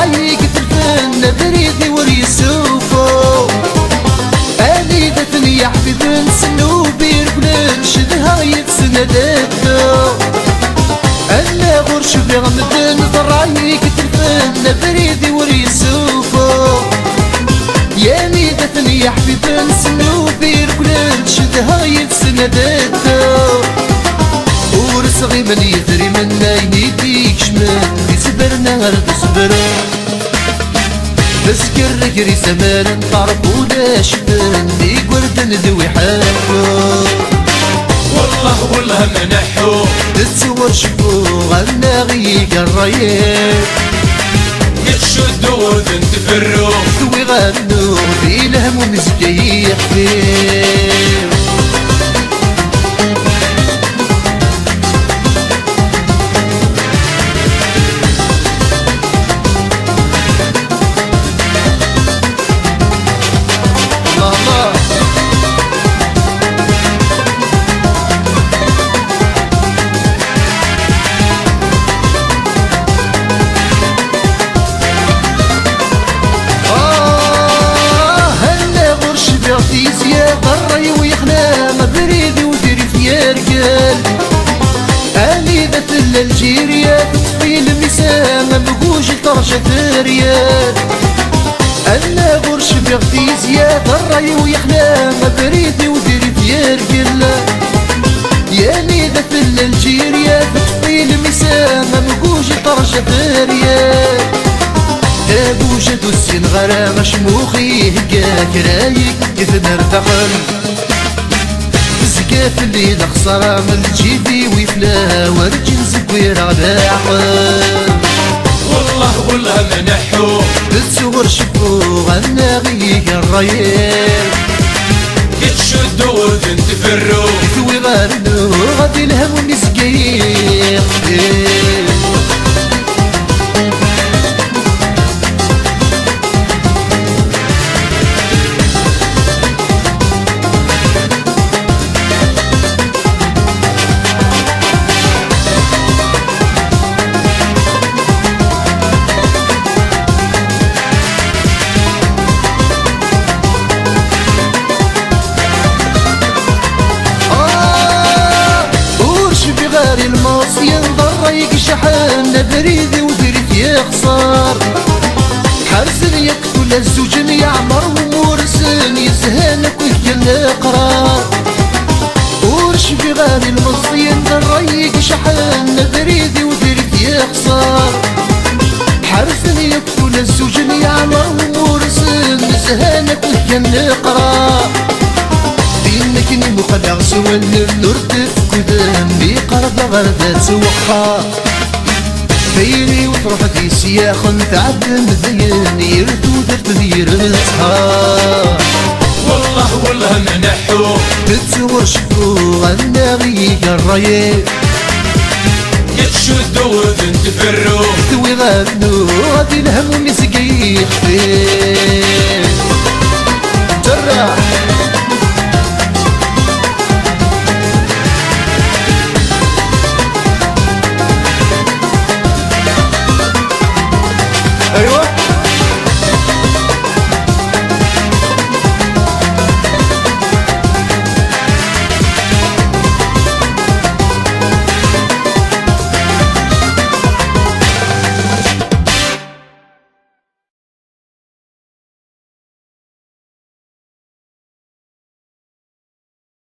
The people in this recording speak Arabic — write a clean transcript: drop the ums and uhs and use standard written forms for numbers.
رايق تلفن بريدي وريسوفو اني دفن يا حبيب نسنو بيركلن شدها يتسندتو انا غرش بغمدن رايق تلفن بريدي وريسوفو ياني دفن يا حبيب نسنو بيركلن شدها يتسندتو ورسغي من يدري من ينيديك شمال يسبرنا غرد صبرا بسكر رجري سمان طارق ولا شبان يقردن ذوي حاكو والله منحو تتصور شفو غنا غيق الريان يتشدو وذن تفرو ذوي غنو ذي لهم ومزجي يخفير الجيريا في المسام بقوش طرشة ريال أنا غرش بغتي زياد الراي ويحلام بريدي وديري في رجل ياني ذات الجيريا في المسام بقوش طرشة ريال أبو جدو السن غرام شموخي هكاك رايك كثمر دخل زكاف الليل خسارة من جيبي ويفلا ورجل زكوير على عقل والله منحو تتصور شفو غنا غيق الريال يتشدو وذن تفرو ذوي غارنو غادي الهم ونسقيق المصين شحن بريدي ودريت يخسر حرسن يقتل الزوجن يعمر ومورسن يسهلك ويجل قرار ورش في غالي المصين الريق شحن بريدي ودريت يخسر حرسن يقتل الزوجن يعمر ومورسن يسهلك ويجل قرار دينك مخلع سوى النور تفكدن بقرب غردة سوقها فيري وتروح دي سياخ تعدم ذين يرتو درت ذير الصها والله منحو تتصور شفو غنا غيق الريال يتشدو وذن تفرو ذوي غنو غادي الهم ومسقيق فيه جرح